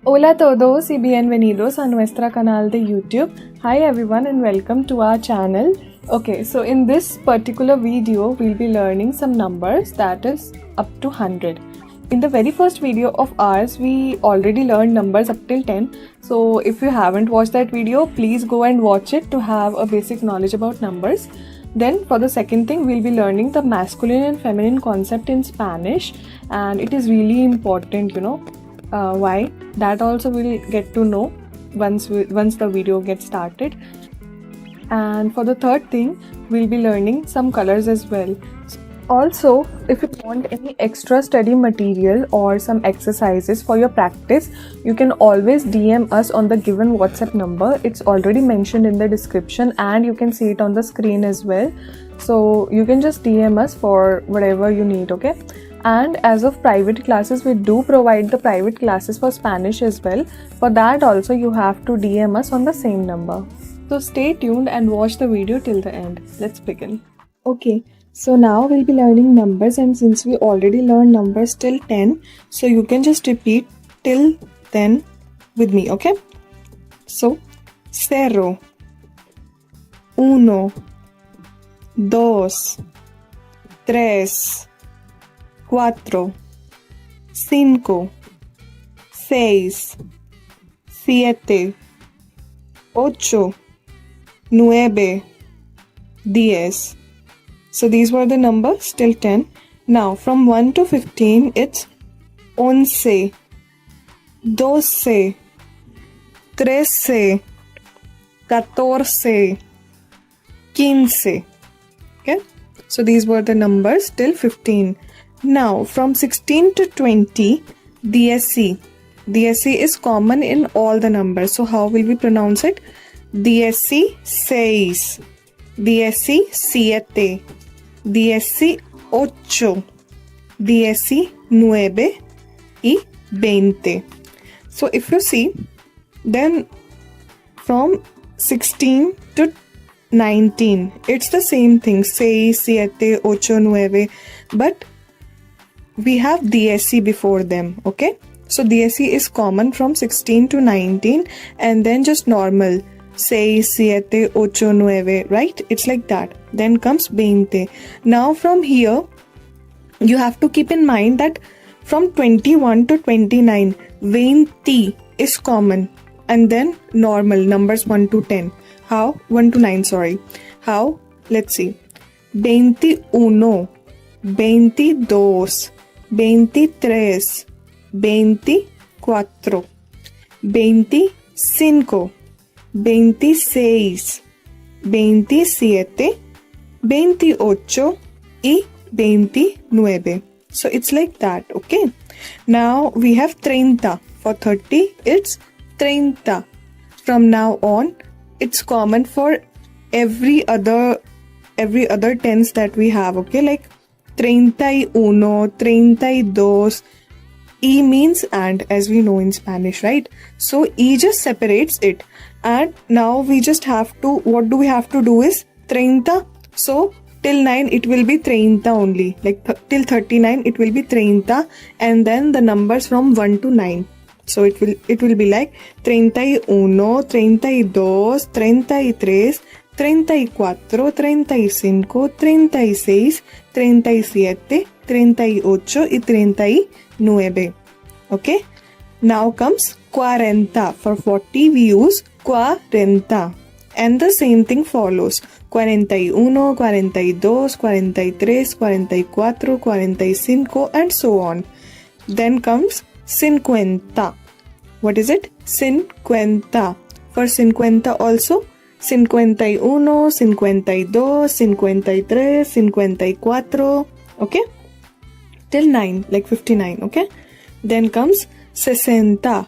Hola a todos y bienvenidos a nuestra canal de YouTube. Hi everyone and welcome to our channel. Okay, so in this particular video, we'll be learning some numbers that is up to 100. In the very first video of ours, we already learned numbers up till 10. So if you haven't watched that video, please go and watch it to have a basic knowledge about numbers. Then for the second thing, we'll be learning the masculine and feminine concept in Spanish, and it is really important, why. That also we'll get to know once the video gets started. And for the third thing, we'll be learning some colors as well. Also, if you want any extra study material or some exercises for your practice, you can always DM us on the given WhatsApp number. It's already mentioned in the description and you can see it on the screen as well. So you can just DM us for whatever you need, okay? And as of private classes, we do provide the private classes for Spanish as well. For that also, you have to DM us on the same number. So stay tuned and watch the video till the end. Let's begin. Okay. So now we'll be learning numbers, and since we already learned numbers till 10, so you can just repeat till 10 with me, okay? So, 0, 1, 2, 3, 4, 5, 6, 7, 8, 9, 10. So these were the numbers till 10. Now from 1 to 15, it's 11, 12, 13, 14, 15. Okay. So these were the numbers till 15. Now from 16 to 20, DSC. DSC is common in all the numbers. So how will we pronounce it? DSC 6, DSC 7, DSC 8, DSC 9 y 20. So if you see, then from 16 to 19, it's the same thing, 6, 7, 8, 9, but we have DSC before them, okay? So DSC is common from 16 to 19 and then just normal. 6, 7, 8, 9, right? It's like that. Then comes 20. Now from here, you have to keep in mind that from 21 to 29, 20 is common. And then normal, numbers 1 to 10. How? 1 to 9, sorry. How? Let's see. 21, 22, 23, 24, 25, 26, 27, 28 y 29. So it's like that, okay? Now we have 30. For 30, it's 30. From now on, it's common for every other tens that we have, okay? Like 31, 32. E means and, as we know in Spanish, right? So E just separates it. And now we just have to, what do we have to do is 30. So till 9 it will be 30 only. Like till 39 it will be 30. And then the numbers from 1 to 9. So it will be like 31, 32, 33, 34, 35, 36, 37, 38 y 39. Okay. Now comes 40. For 40 we use 40. And the same thing follows. 41, 42, 43, 44, 45 and so on. Then comes 50. What is it? 50. For 50 also 51, 52, 53, 54. Okay. Till 9, like 59. Okay. Then comes 60.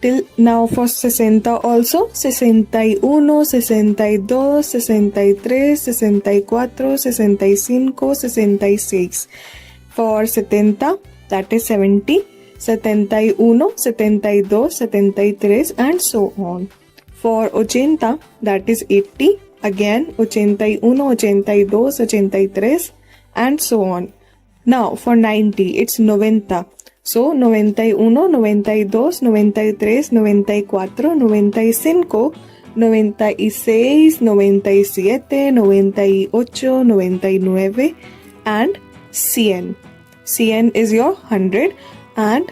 Till now for 60 also 61, 62, 63, 64, 65, 66. For 70, that is 70, 71, 72, 73 and so on. For 80, that is 80, again 81, 82, 83 and so on. Now for 90, it's 90. So 91, 92, 93, 94, 95, 96, 97, 98, 99 and 100. 100 is your 100, and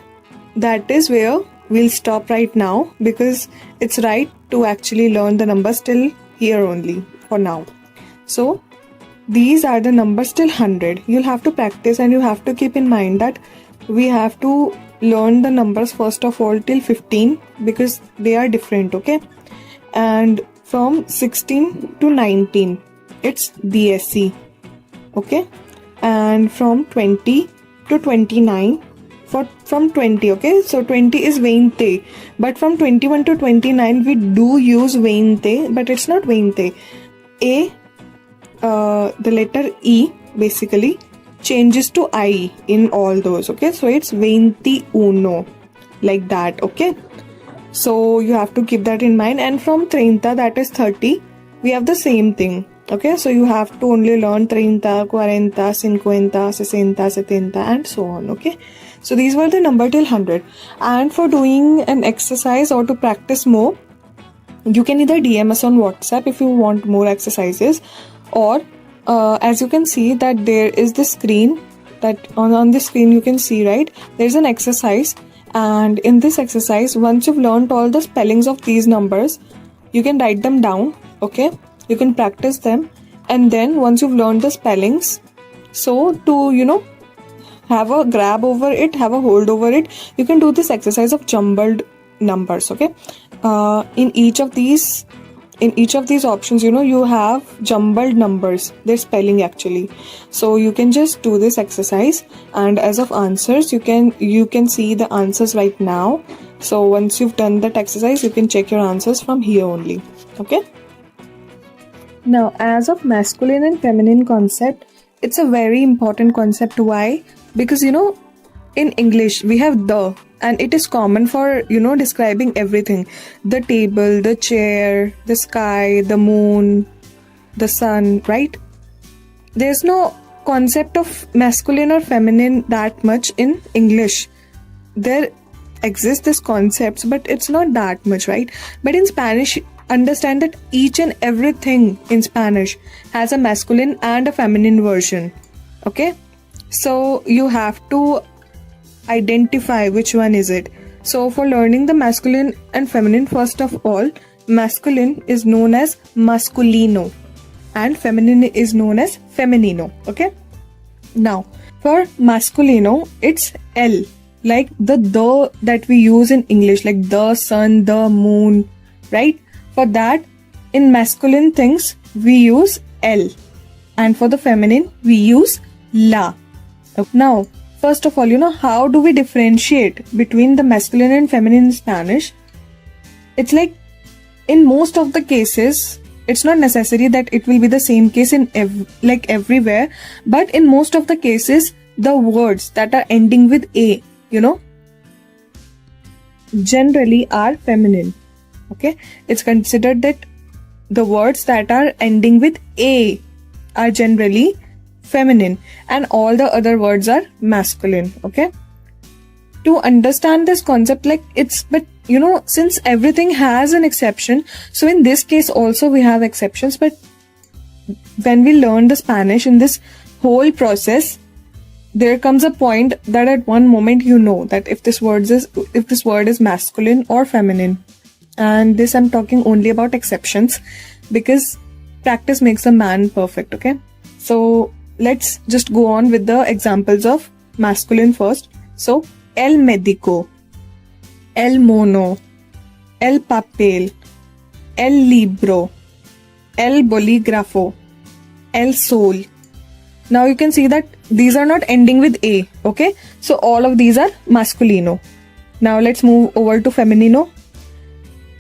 that is where we'll stop right now, because it's right to actually learn the numbers till here only for now. So these are the numbers till 100. You'll have to practice, and you have to keep in mind that we have to learn the numbers first of all till 15, because they are different, okay? And from 16 to 19 it's DSC, okay? And from 20 to 29, from 20, okay, so 20 is 20, but from 21 to 29 we do use 20, but it's not 20. The letter E basically changes to I in all those, okay? So it's 21, like that, okay? So you have to keep that in mind. And from 30, that is 30, we have the same thing, okay? So you have to only learn 30, 40, 50, 60, 70 and so on, okay? So these were the number till 100. And for doing an exercise or to practice more, you can either DM us on WhatsApp if you want more exercises, or as you can see that there is the screen, that on the screen you can see, right, there's an exercise, and in this exercise, once you've learned all the spellings of these numbers, you can write them down, okay? You can practice them, and then once you've learned the spellings, so to have a grab over it, have a hold over it, you can do this exercise of jumbled numbers, okay? In each of these options, you have jumbled numbers, their spelling actually. So you can just do this exercise, and as of answers, you can see the answers right now. So once you've done that exercise, you can check your answers from here only, okay? Now, as of masculine and feminine concept, it's a very important concept. Why? Because in English we have the, and it is common for describing everything: the table, the chair, the sky, the moon, the sun, right? There's no concept of masculine or feminine that much in English. There exists this concepts, but it's not that much, right? But in Spanish, understand that each and everything in Spanish has a masculine and a feminine version, okay? So you have to identify which one is it. So for learning the masculine and feminine, first of all, masculine is known as masculino and feminine is known as femenino, okay? Now for masculino, it's L, like the that we use in English, like the sun, the moon, right? For that, in masculine things we use L, and for the feminine we use la. Now, first of all, how do we differentiate between the masculine and feminine in Spanish? It's like, in most of the cases, it's not necessary that it will be the same case in everywhere, but in most of the cases, the words that are ending with A, generally are feminine, okay? It's considered that the words that are ending with A are generally feminine, and all the other words are masculine, okay? To understand this concept, since everything has an exception, so in this case also we have exceptions, but when we learn the Spanish, in this whole process, there comes a point that at one moment that if this word is masculine or feminine. And this I'm talking only about exceptions, because practice makes a man perfect, okay? So let's just go on with the examples of masculine first. So, el médico, el mono, el papel, el libro, el bolígrafo, el sol. Now you can see that these are not ending with A, okay? So all of these are masculino. Now let's move over to femenino.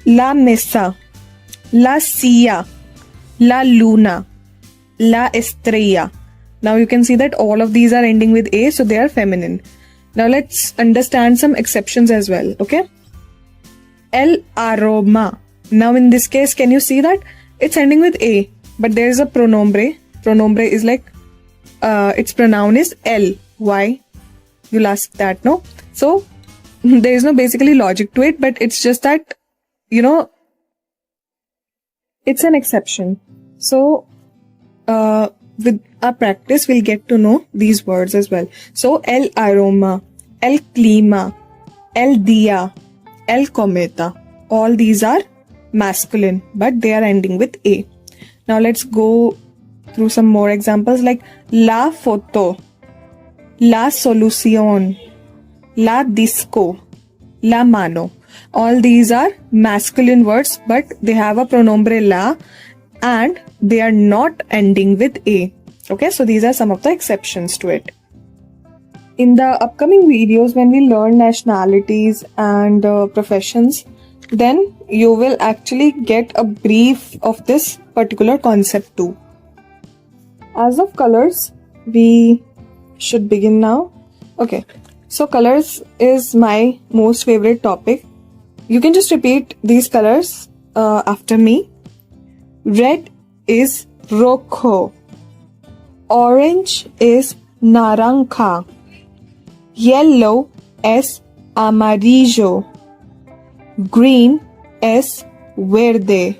La mesa, la silla, la luna, la estrella. Now you can see that all of these are ending with A, so they are feminine. Now let's understand some exceptions as well, okay? El aroma. Now in this case, can you see that? It's ending with A, but there is a pronombre. Pronombre is like, its pronoun is El. Why? You'll ask that, no? So there is no basically logic to it, but it's just that, it's an exception. So with our practice, we'll get to know these words as well. So el aroma, el clima, el dia, el cometa. All these are masculine, but they are ending with A. Now let's go through some more examples like la foto, la solución, la disco, la mano. All these are masculine words, but they have a pronombre la and they are not ending with A. Okay, so these are some of the exceptions to it. In the upcoming videos, when we learn nationalities and professions, then you will actually get a brief of this particular concept too. As of colors, we should begin now. Okay, so colors is my most favorite topic. You can just repeat these colors after me. Red is rojo. Orange is naranja. Yellow es amarillo. Green es verde.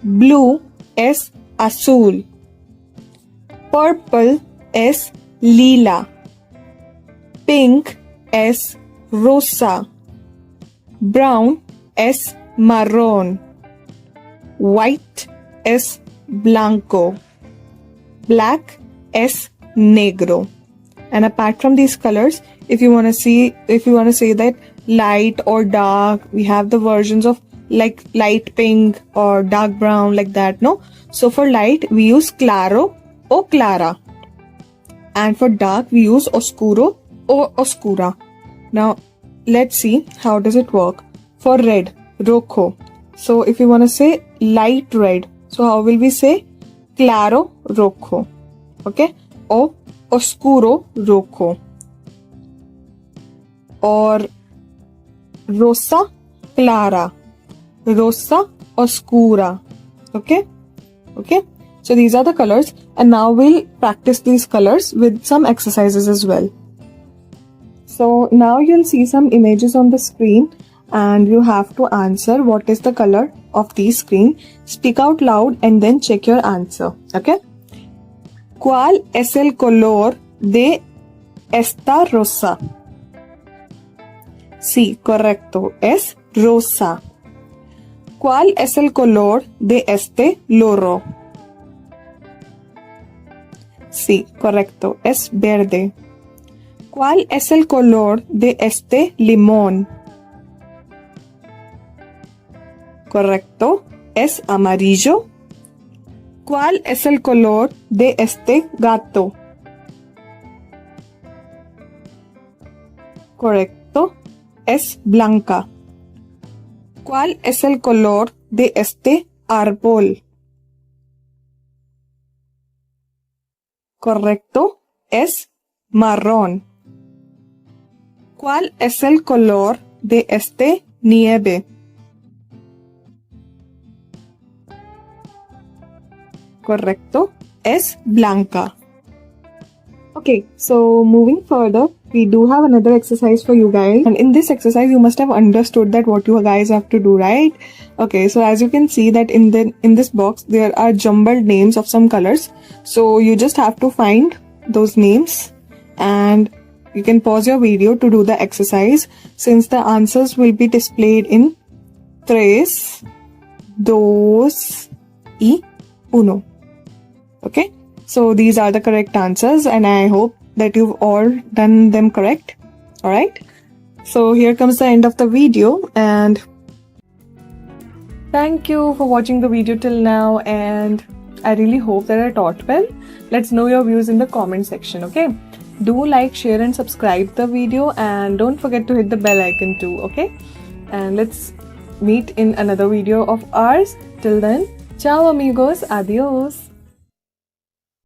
Blue es azul. Purple es lila. Pink es rosa. Brown es marrón. White es blanco. Black es negro. And apart from these colors, if you want to say that light or dark, we have the versions of like light pink or dark brown, like that, no? So for light, we use claro o clara. And for dark, we use oscuro o oscura. Now, let's see how does it work. For red, rojo. So if you want to say light red, so how will we say? Claro rojo. Okay? Or oscuro rojo. Or rosa clara. Rosa oscura. Okay? Okay? So these are the colors, and now we'll practice these colors with some exercises as well. So now you'll see some images on the screen and you have to answer what is the color of the screen. Speak out loud and then check your answer. Okay? ¿Cuál es el color de esta rosa? Sí, correcto. Es rosa. ¿Cuál es el color de este loro? Sí, correcto. Es verde. ¿Cuál es el color de este limón? Correcto. Es amarillo. ¿Cuál es el color de este gato? Correcto. Es blanca. ¿Cuál es el color de este árbol? Correcto. Es marrón. ¿Cuál es el color de este nieve? Correcto. Es blanca. Okay, so moving further, we do have another exercise for you guys. And in this exercise, you must have understood that what you guys have to do, right? Okay, so as you can see that in this box, there are jumbled names of some colors. So you just have to find those names and you can pause your video to do the exercise, since the answers will be displayed in 3, 2 y 1. Okay, so these are the correct answers and I hope that you've all done them correct. Alright, so here comes the end of the video and thank you for watching the video till now, and I really hope that I taught well. Let's know your views in the comment section. Okay, do like, share and subscribe the video, and don't forget to hit the bell icon too. Okay, and let's meet in another video of ours. Till then, ciao amigos, adios.